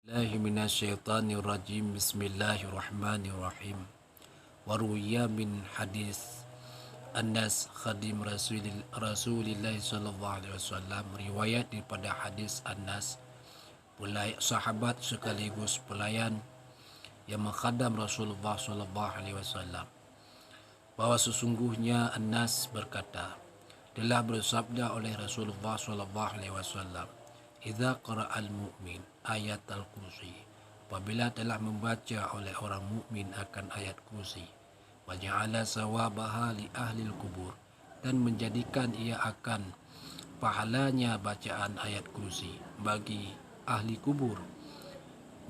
Billahi minasyaitanir rajim. Bismillahirrahmanirrahim. Waruya min hadis Anas khadim Rasulillah sallallahu alaihi wasallam, riwayat daripada hadis Anas, sahabat sekaligus pelayan yang menghadam Rasulullah sallallahu alaihi wasallam, bahawa sesungguhnya Anas berkata, telah bersabda oleh Rasulullah sallallahu alaihi wasallam, idza qara'al mu'min ayat al-kursi, apabila telah membaca oleh orang mukmin akan ayat kursi, wa ja'ala sawabaha li ahli al-kubur, dan menjadikan ia akan pahalanya bacaan ayat kursi bagi ahli kubur,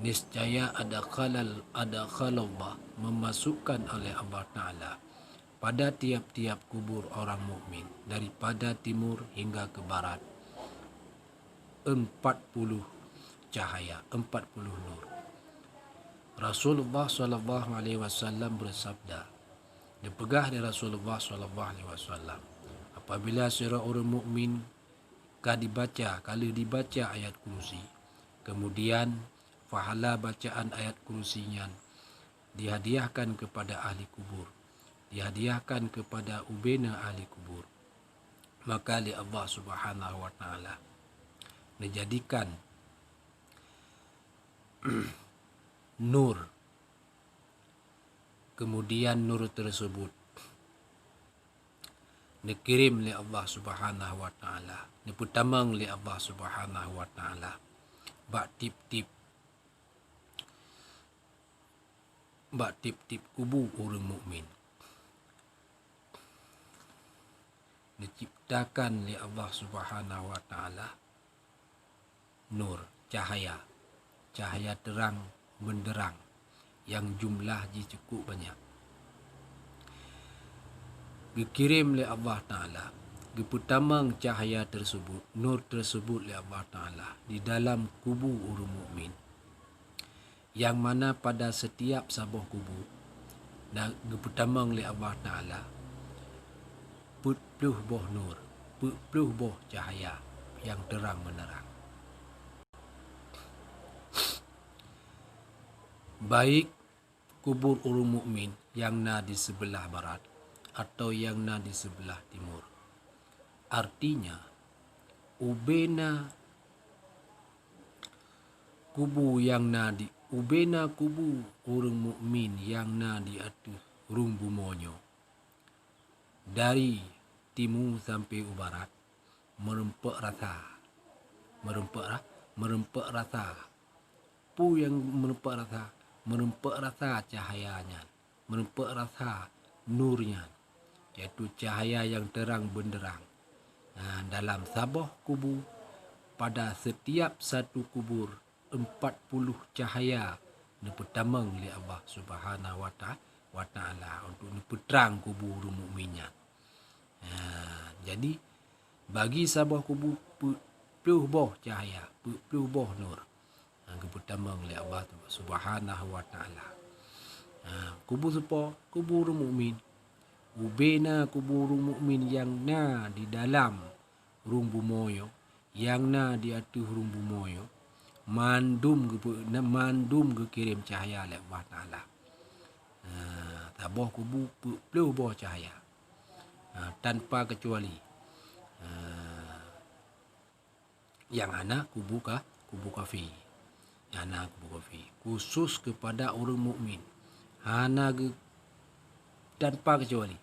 niscaya adakhalallah, memasukkan oleh Allah Ta'ala pada tiap-tiap kubur orang mukmin daripada timur hingga ke barat 40 cahaya, 40 nur. Rasulullah sallallahu alaihi wasallam bersabda, dipegah dari Rasulullah sallallahu alaihi wasallam, apabila seorang orang mukmin kalau dibaca ayat kursi, kemudian pahala bacaan ayat kursinya dihadiahkan kepada ahli kubur, dihadiahkan kepada ubena ahli kubur, maka li Allah Subhanahu wa taala menjadikan nur, kemudian nur tersebut dikirim oleh Allah Subhanahu wa taala, diputamang oleh Allah Subhanahu wa taala bak tip-tip kubu orang mukmin, diciptakan oleh Allah Subhanahu wa taala nur, cahaya terang benderang yang jumlah cukup banyak, dikirim oleh Allah Ta'ala, diputamang cahaya tersebut, nur tersebut oleh Allah Ta'ala di dalam kubu orang mukmin, yang mana pada setiap sabah kubu dan diputamang oleh Allah Ta'ala puluh boh nur, puluh boh cahaya yang terang menerang, baik kubur orang mukmin yang na di sebelah barat atau yang na di sebelah timur. Artinya ubena kubu orang mukmin yang na di atas rumbu monyo, dari timur sampai barat, merempak rata pu yang merempak rata cahayanya, merempak rata nurnya, yaitu cahaya yang terang benderang dalam sabah kubu. Pada setiap satu kubur 40 cahaya dipertamang oleh Allah Subhanahu wa taala untuk dipeterang kubur mukminnya. Jadi bagi sabah kubu puluh boh cahaya, puluh boh nur dipertamang oleh Allah Subhanahu wa taala. Kubur sepo, kubur mukmin, ubena kubur mukmin yang na di dalam rumbu moyo, yang na di atas rumbu moyo, mandum ke kirim cahaya oleh Allah Ta'ala. Tabah kubu puluh boh cahaya tanpa kecuali. Yang anak kubu kafir, yang anak kubu kafir khusus kepada orang mukmin, tanpa kecuali.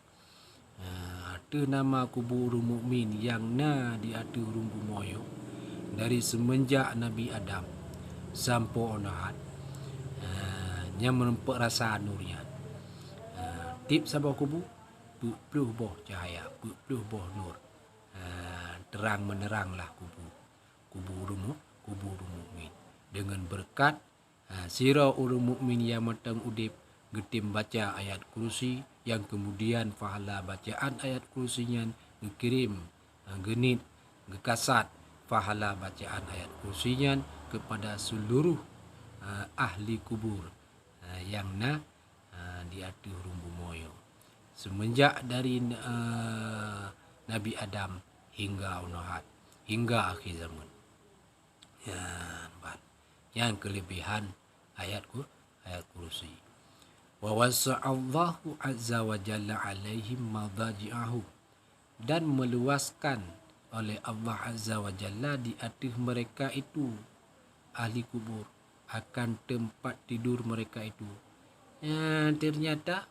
Ada nama kubur mukmin yang na di atas rumbu moyo dari semenjak Nabi Adam sampai onahat, yang menempat rasa nurnya. Tip sabah kubu puluh boh cahaya, puluh boh nur, terang meneranglah kubur mukmin dengan berkat sirah orang mukmin yang matang udip getim baca ayat kursi, yang kemudian pahala bacaan ayat kursinya dikirim genit gekasat pahala bacaan ayat kursinya kepada seluruh ahli kubur yang na di atas rumbu moyo, semenjak dari Nabi Adam hingga onahat, hingga akhir zaman. yang kelebihan ayat kursi. Wa wasa'allahu azza wa jalla alaihim madaji'ahum, dan meluaskan oleh Allah azza wa jalla di atas mereka itu, ahli kubur, akan tempat tidur mereka itu. Ternyata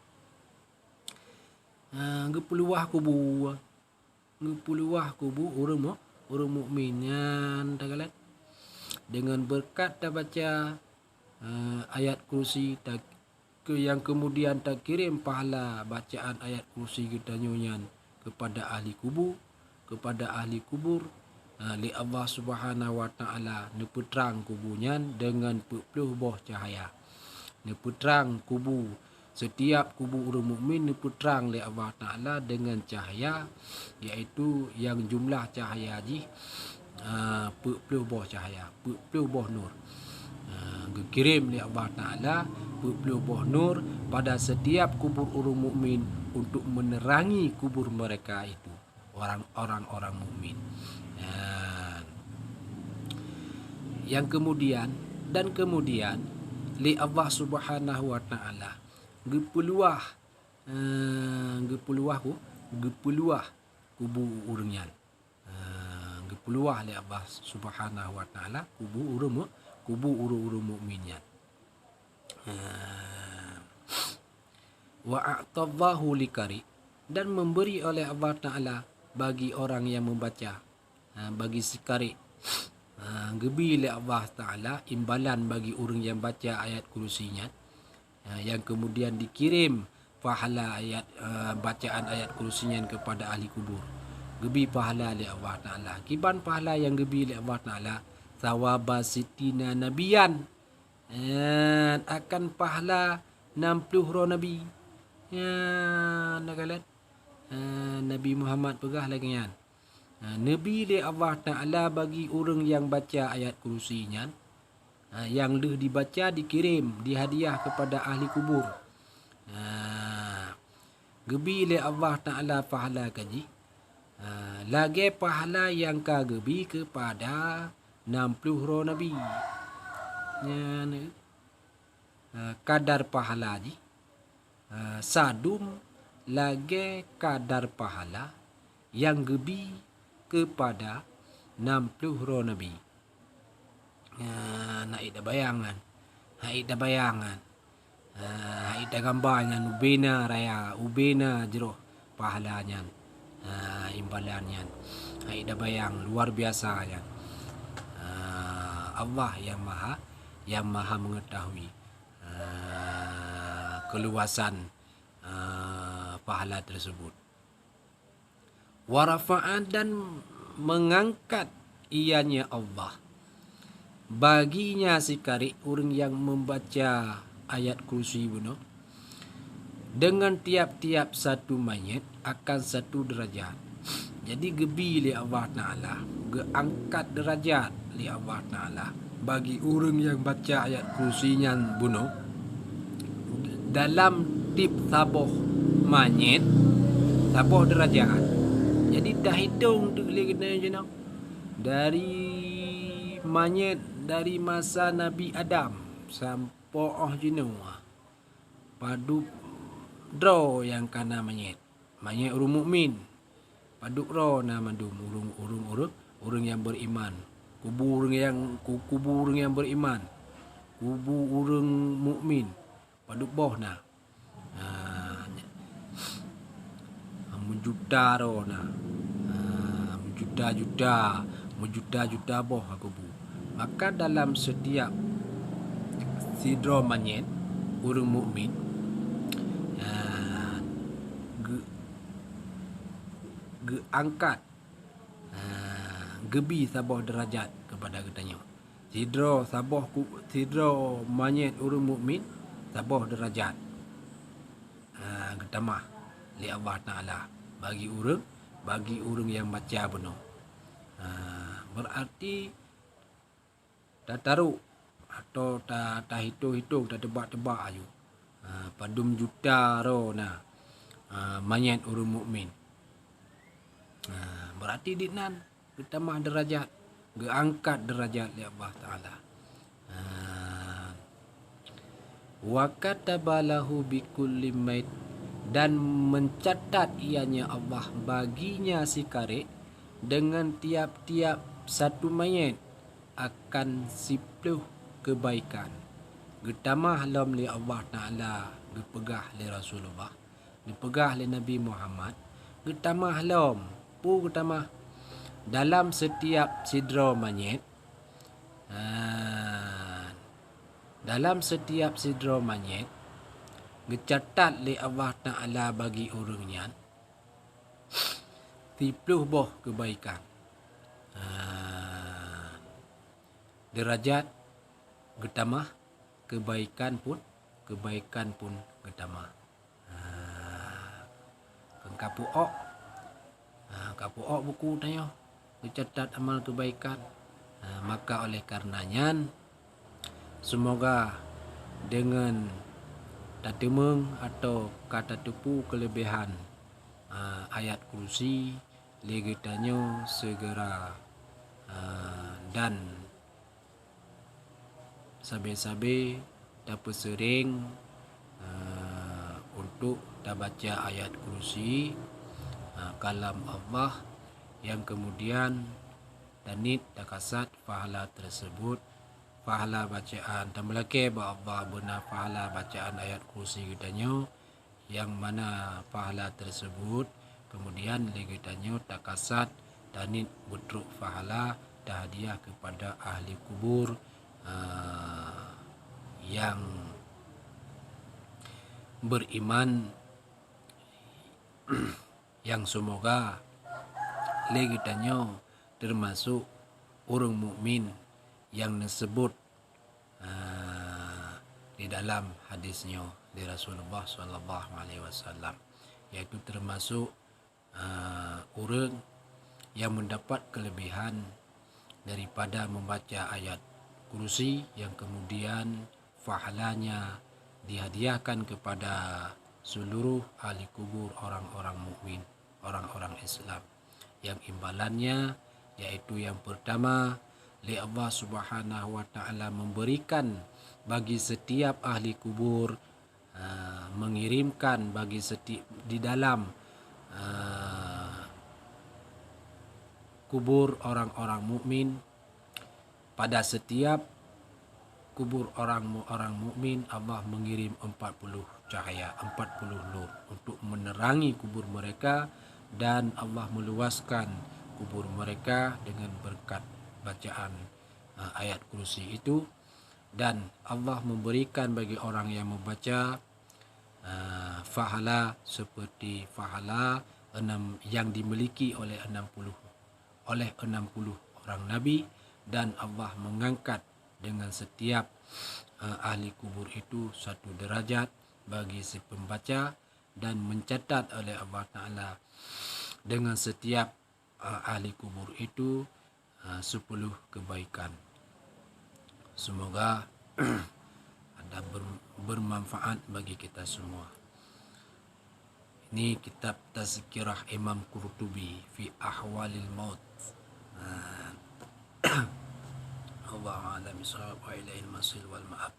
gepeluah kubur orang mukmin yang tagalan dengan berkat tak baca ayat kursi tak yang kemudian tak kirim pahala bacaan ayat kursi kita nyonya kepada ahli kubur li Allah Subhanahu wa taala neputrang kuburnya dengan puluh boh cahaya. Neputrang kubu, setiap kubu orang mukmin neputrang li Allah taala dengan cahaya, iaitu yang jumlah cahaya puluh boh cahaya, puluh boh nur. Dikirim li Allah taala puluh boh nur pada setiap kubur orang mukmin untuk menerangi kubur mereka itu, orang mukmin. Yang kemudian li Allah Subhanahu wa taala gepeluah kubu urangnya. Gepeluah li Allah Subhanahu wa taala kubu urang mukminnya. Wa a'tadhahu likari, dan memberi oleh Allah taala bagi orang yang membaca, bagi sekari, gebi oleh Allah taala imbalan bagi orang yang baca ayat kursinya, yang kemudian dikirim pahala ayat bacaan ayat kursinya kepada ahli kubur. Gebi pahala oleh Allah taala. Kiban pahala yang gebi oleh Allah taala, thawaba sitina nabiyan, akan pahala 60 nabi. Nagalat Nabi Muhammad pegah lagi kan. Nabi li Allah taala bagi orang yang baca ayat kursinya, yang dah dibaca dikirim dihadiah kepada ahli kubur. Gebi li Allah taala pahala kaji. Lagi pahala yang ka gebi kepada 60 nabi. Kadar pahala ji. Sadum lagi kadar pahala yang gebi kepada 60 nabi. Naik dah bayangan. Naik dah gambarnya ubena jeroh pahalanya. Imbalannya. Naik dah bayang luar biasanya. Allah yang maha mengetahui keluasan pahala tersebut. Warafa'an, dan mengangkat ianya Allah baginya sekali orang yang membaca ayat kursi bunuh, dengan tiap-tiap satu mayat akan satu derajat. Jadi gebi li Allah taala, geangkat derajat li Allah taala bagi orang yang baca ayat kursinya bunuh dalam tip saboh mayat, saboh derajat. Jadi dah hitung tu kena je nak. Dari mayat dari masa Nabi Adam sampai jenua. Padu draw yang kana mayat orang mukmin. Padu draw nama dum orang yang beriman. Kubur orang yang beriman. Kubur orang mukmin. Padu boh na. Menjuta ro na. Menjuta boh aku bu. Maka dalam setiap sidro manyet orang mukmin angkat gebi saboh derajat kepada katanya. Sidro manyet orang mukmin saboh derajat. Ketamah li Allah taala bagi orang yang baca benar. Berarti tak taruh atau tak hitung tak tebak ayu. Padum juta ro na mayat orang mukmin. Berarti ditnan ketamah derajat, geangkat derajat li Allah taala. wa kataba lahu bikulli mait, dan mencatat ianya Allah baginya si karek dengan tiap-tiap satu mayat akan 10 kebaikan. Getamah lam li Allah Ta'ala, gepegah li Rasulullah, gepegah li Nabi Muhammad, getamah lam, getamah dalam setiap sidra mayat. Dalam setiap sidra mayat gecatat li Allah Ta'ala bagi orangnya 30 boh kebaikan. Derajat getamah, kebaikan pun getamah. Kapuok kapuok buku tayo gecatat amal kebaikan. Maka oleh karenanya semoga dengan tatemeng atau kata tepu kelebihan ayat kursi legetanyo segera dan sabe-sabe dapat sering untuk baca ayat kursi kalam Allah yang kemudian danit takasat pahala tersebut, pahala bacaan tamlake ba Allah benar pahala bacaan ayat kursi gitanyo yang mana pahala tersebut kemudian legitanyo takasat danit butruk pahala dah hadiah kepada ahli kubur yang beriman yang semoga legitanyo termasuk orang mukmin yang disebut di dalam hadisnya di Rasulullah SAW, yaitu termasuk orang yang mendapat kelebihan daripada membaca ayat kursi yang kemudian pahalanya dihadiahkan kepada seluruh ahli kubur orang-orang mukmin, orang-orang Islam, yang imbalannya yaitu yang pertama li Allah Subhanahu wa Ta'ala memberikan bagi setiap ahli kubur, mengirimkan bagi setiap di dalam kubur orang-orang mukmin, pada setiap kubur orang-orang mukmin Allah mengirim 40 cahaya, 40 nur untuk menerangi kubur mereka, dan Allah meluaskan kubur mereka dengan berkat bacaan ayat kursi itu. Dan Allah memberikan bagi orang yang membaca fahala seperti fahala yang dimiliki oleh 60 orang nabi, dan Allah mengangkat dengan setiap ahli kubur itu satu derajat bagi si pembaca, dan mencatat oleh Allah Ta'ala dengan setiap ahli kubur itu 10 kebaikan. Semoga ada bermanfaat bagi kita semua. Ini kitab Tazkirah Imam Qurtubi fi Ahwalil Maut. Allah a'lam bishawab wa ilaihi al-masir wal ma'ab.